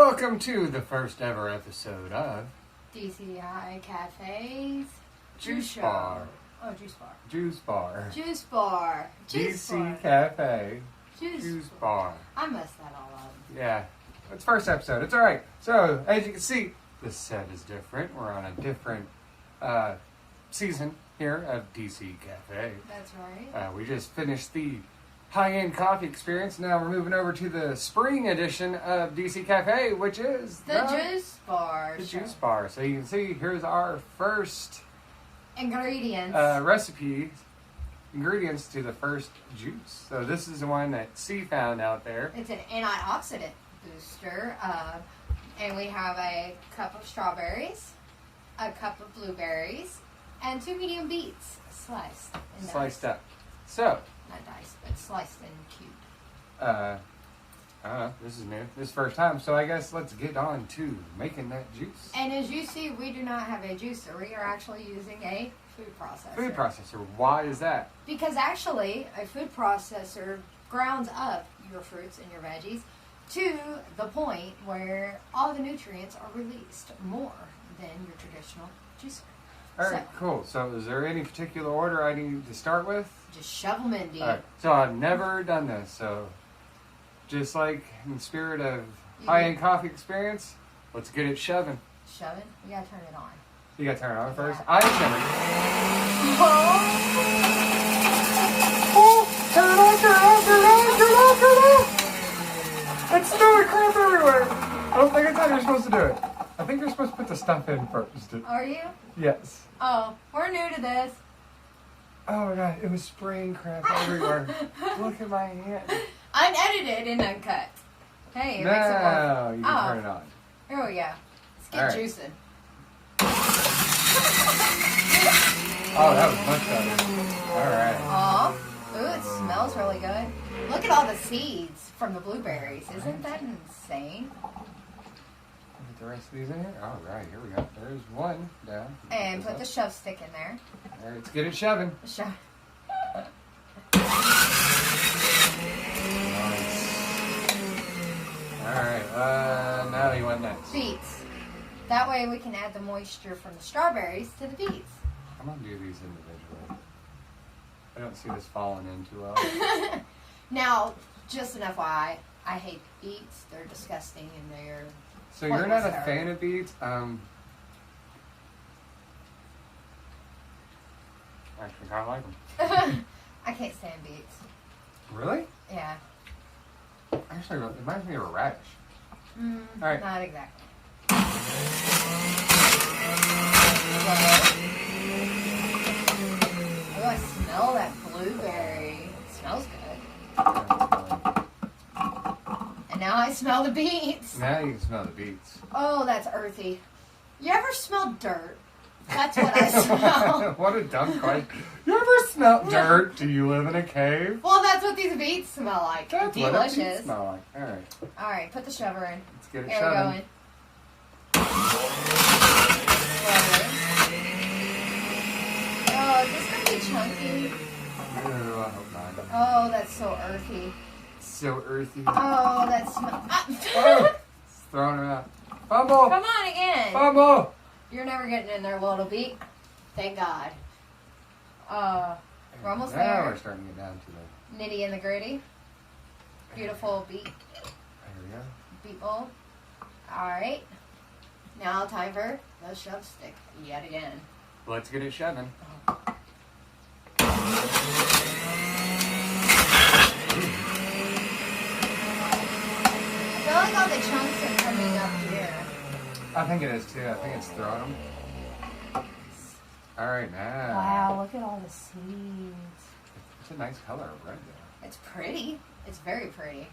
Welcome to the first ever episode of DCI Cafe's Juice Show. Bar. Oh, Juice Bar. Juice Bar. Juice Bar. Juice DC Bar. Cafe. Juice Juice Bar. I messed that all up. Yeah, it's first episode. It's alright. So, as you can see, the set is different. We're on a different season here of DC Cafe. That's right. We just finished the high-end coffee experience. Now we're moving over to the spring edition of DC Cafe, which is The Juice Bar. The Juice Bar. So you can see, here's our first Ingredients. ingredients to the first juice. So this is the one that C found out there. It's an antioxidant booster. And we have a cup of strawberries, a cup of blueberries, and 2 medium beets sliced. And Sliced diced. up. So, Not diced, but sliced and cubed. I don't know, this is new. This is first time, so I guess let's get on to making that juice. And as you see, we do not have a juicer. We are actually using a food processor. Food processor. Why is that? Because actually, a food processor grounds up your fruits and your veggies to the point where all the nutrients are released more than your traditional juicer. All right, cool. So is there any particular order I need to start with? Just shove them in deep. All right. So I've never done this, so just like in the spirit of high-end coffee experience, let's get it shoving. Shove it? You gotta turn it on. You gotta turn it on first. Yeah. I never. Oh! Oh, turn it on, turn it on, turn it on, turn it on, turn it on! It's snowing crap everywhere. I don't think it's how you're supposed to do it. I think you're supposed to put the stuff in first. Are you? Yes. Oh, we're new to this. Oh my god, it was spraying crap everywhere. Look at my hand. Unedited and uncut. Hey, it makes it Now more. you can turn it on. Here we go. Let's get All right. juicing. Oh, that was much better. Alright. Aw. Ooh, it smells really good. Look at all the seeds from the blueberries. Isn't that insane? Get the rest of these in here? Alright, here we go. There's one down. And put the shove stick in there. Alright, let's get it shoving. Shove. Nice. Alright, now you want next. Beets. That way we can add the moisture from the strawberries to the beets. I'm gonna do these individually. I don't see this falling in too well. Now, just an FYI, I hate beets. They're disgusting and they're... So you're not a fan of beets? Actually kinda like them. I can't stand beets. Really? Yeah. Actually, it reminds me of a radish. Mm, Alright. Not exactly. Oh, I smell that blueberry. It smells good. And now I smell the beets. Now you can smell the beets. Oh, that's earthy. You ever smell dirt? That's what I smell. What a dumb question. You ever smell dirt? Do you live in a cave? Well, that's what these beets smell like. That's Delicious. what it smell like. Alright. Alright, put the shover in. Let's get it Here we go shoving. in. Oh, is this going to be chunky? Ew, I hope not. Oh, that's so earthy. So earthy. Oh, that smells... Oh, it's throwing her out. Fumble! Come on again. Fumble! You're never getting in there, little beet. Thank God. We're almost now there. we're starting to get down to the... Nitty and the gritty. Beautiful beet. There we go. Beet bowl. Alright. Now time for the shove stick yet again. Let's get it shoving. I feel like all the chunks are coming up here. I think it is too. I think it's throwing them. Alright, now. Wow, look at all the seeds. It's a nice color of red there. It's pretty. It's very pretty.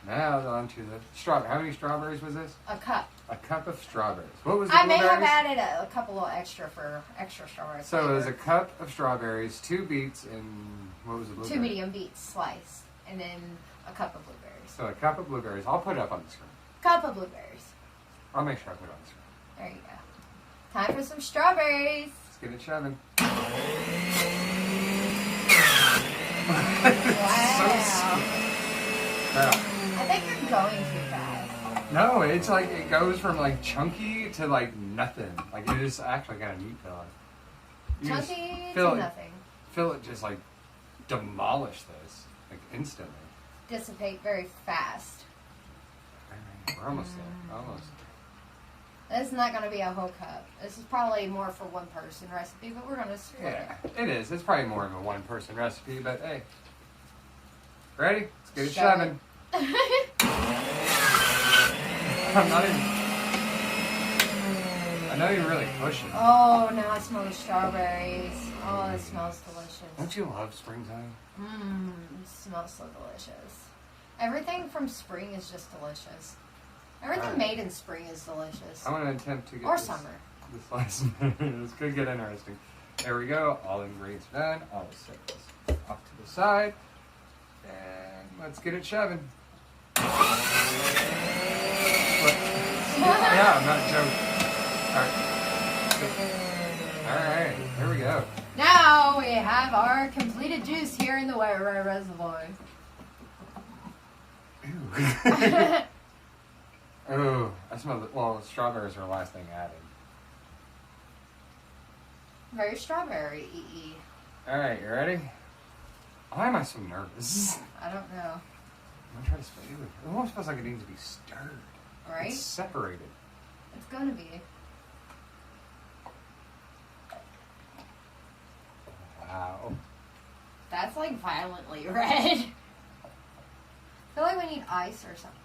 Now on to the strawberry. How many strawberries was this? A cup. A cup of strawberries. What was the I may blueberries? have added a couple of extra for extra strawberries. So it was a cup of strawberries, 2 beets, and what was the blueberry? 2 medium beets sliced, and then a cup of blueberries. So a cup of blueberries. I'll put it up on the screen. Cup of blueberries. I'll make sure I put it on the screen. There you go. Time for some strawberries. Let's get it shoving. Wow. Now, I think you're going too fast. No, it's like it goes from like chunky to like nothing. Like it is actually kind of neat feeling. You just Chunky feel to it, nothing. feel it just like demolish this like instantly. Dissipate very fast. We're almost there. Almost. This is not going to be a whole cup. This is probably more for one person recipe, but we're going to split Yeah, it is. It's probably more of a one-person recipe, but hey. Ready? Let's get it Shove shoving. I'm not even. I'm not even really pushing. Oh, now I smell the strawberries. Oh, it smells delicious. Don't you love springtime? Mmm, it smells so delicious. Everything from spring is just delicious. Everything Right. made in spring is delicious. I'm going to attempt to get Or this, summer. this lesson. This could get interesting. There we go. All ingredients done. I'll set this off to the side. And let's get it shoving. Yeah, I'm not joking. Alright, here we go. Now we have our completed juice here in the Ware reservoir. Ew. Oh, I smell the, well, strawberries are the last thing added. Very strawberry-y. Alright, you ready? Why am I so nervous? I don't know. I'm gonna try to split it. It almost feels like it needs to be stirred. Right? It's separated. It's gonna be. Wow. That's like violently red. I feel like we need ice or something.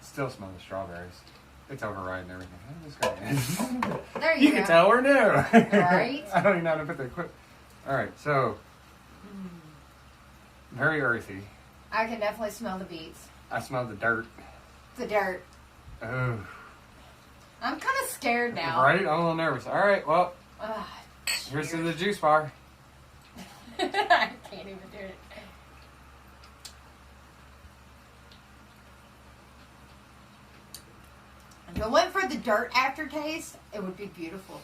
Still smell the strawberries. It's overriding everything. How did this go? There you You go. can tell we're new. Right? I don't even know how to put the equipment. Alright, so very earthy. I can definitely smell the beets. I smell the dirt. The dirt. Oh. I'm kind of scared now. Right? I'm a little nervous. Alright, well, Ugh, here's to the juice bar. I can't even do it. If it went for the dirt aftertaste, it would be beautiful.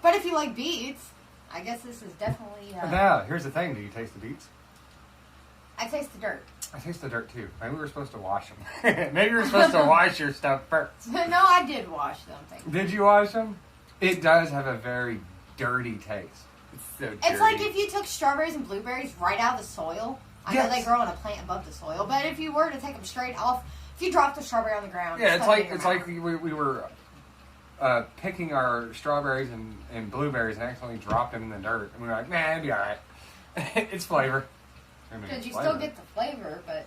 But if you like beets, I guess this is definitely. Now, here's the thing. Do you taste the beets? I taste the dirt. I taste the dirt too. Maybe we're supposed to wash them. Maybe we're supposed to wash your stuff first. No, I did wash them. Thank you. Did you wash them? It does have a very dirty taste. It's so dirty. It's like if you took strawberries and blueberries right out of the soil. I know Yes. they grow on a plant above the soil, but if you were to take them straight off, if you dropped a strawberry on the ground, Yeah, it's put it like in your mouth. we were picking our strawberries and blueberries and accidentally dropped them in the dirt, and we were like, nah, it'd be all right. It's flavor. I mean, Because it's you flavor. still get the flavor, but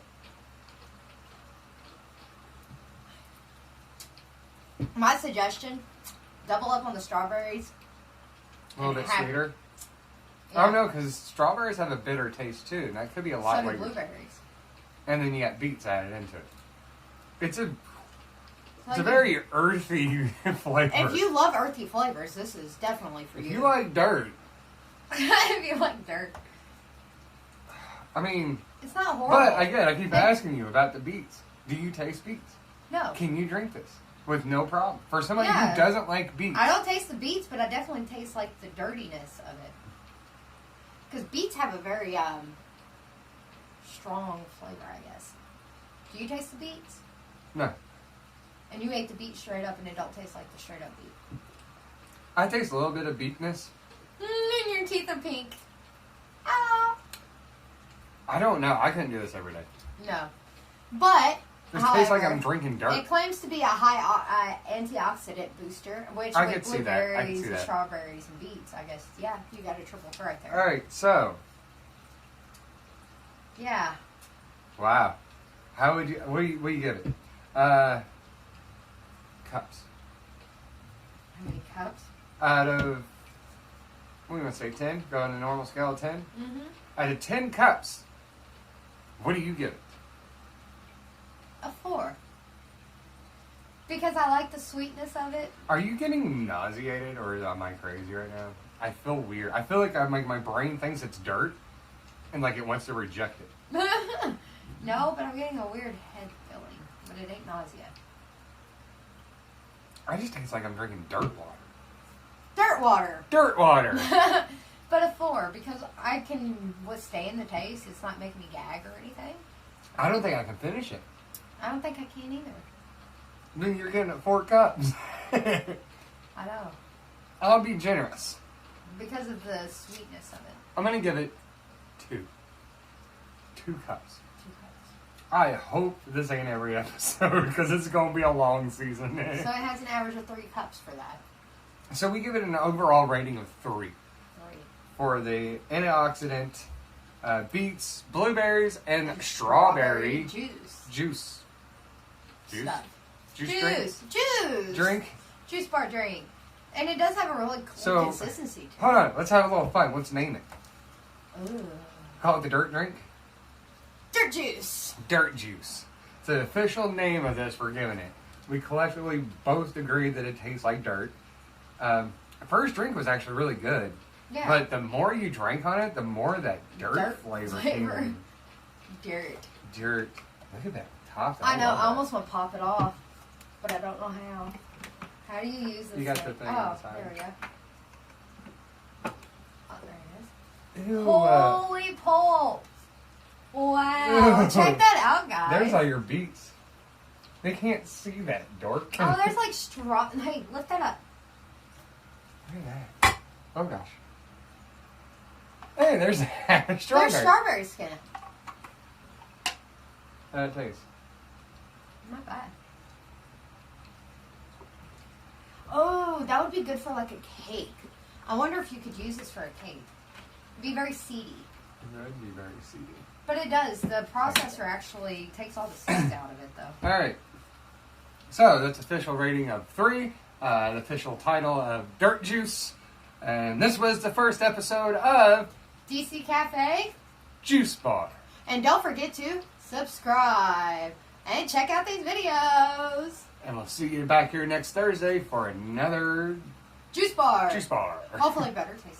my suggestion: double up on the strawberries. a little and bit have- sweeter. Yeah. Oh no, because strawberries have a bitter taste too, and that could be a lot So do like. blueberries. And then you got beets added into it. It's a Like very earthy flavor. If you love earthy flavors, this is definitely for If you. you like dirt, If you like dirt, I mean, it's not horrible. but again, I keep asking you about the beets. Do you taste beets? No, Can you drink this with no problem? For somebody Yeah. who doesn't like beets, I don't taste the beets, but I definitely taste like the dirtiness of it. Because beets have a very strong flavor, I guess. Do you taste the beets? no. And you ate the beet straight up, and it don't taste like the straight up beet. I taste a little bit of beetness. And your teeth are pink. Ah. I don't know. I couldn't do this every day. No, but This tastes like however, I'm drinking dirt. It claims to be a high antioxidant booster, which I with could see that. I could blueberries, see and that. strawberries, and beets, I guess. Yeah, you got a triple threat there. All right, so Yeah. wow, how would you? What do you give it? Cups How many cups? out of. What do you want to say? 10? Go on a normal scale of 10. Mm-hmm. Out of 10 cups, what do you give it? A 4. Because I like the sweetness of it. Are you getting nauseated, or am I crazy right now? I feel weird. I feel like I'm like my brain thinks it's dirt, and like it wants to reject it. No, but I'm getting a weird head feeling. But it ain't nausea. I just taste like I'm drinking dirt water. Dirt water. Dirt water. But a 4, because I can withstand the taste. It's not making me gag or anything. I don't think I can finish it. I don't think I can either. Then you're getting it 4 cups. I know. I'll be generous. Because of the sweetness of it. I'm going to give it 2. 2 cups. 2 cups. I hope this ain't every episode because it's going to be a long season. So it has an average of 3 cups for that. So we give it an overall rating of 3 3. for the antioxidant beets, blueberries, and strawberry juice. Stuff. Juice. Drink. Juice bar drink. And it does have a really cool consistency to it. Hold on, let's have a little fun. Let's name it. Ooh. Call it the dirt drink? Dirt juice. Dirt juice. It's the official name of this we're giving it. We collectively both agreed that it tastes like dirt. The first drink was actually really good. Yeah. But the more you drank on it, the more that dirt flavor came in. Dirt. Dirt. Look at that top. I know. I almost want to pop it off, but I don't know how. How do you use this? You got the thing on the side. There we go. Oh, there it is. Ew, Holy pulp! Wow. Ew. Check that out, guys. There's all your beets. They can't see that, dork. Oh, there's like straw. Hey, lift that up. Look at that. Oh, gosh. Hey, there's strawberry. There's strawberry skin. How it tastes? Not bad. Oh, that would be good for like a cake. I wonder if you could use this for a cake. It'd be very seedy. It would be very seedy. But it does. The processor actually takes all the seeds out of it, though. All right. So that's official rating of 3. The official title of Dirt Juice. And this was the first episode of DC Cafe. Juice Bar. And don't forget to subscribe. And check out these videos. And we'll see you back here next Thursday for another Juice bar. Juice Bar. Hopefully better tasting.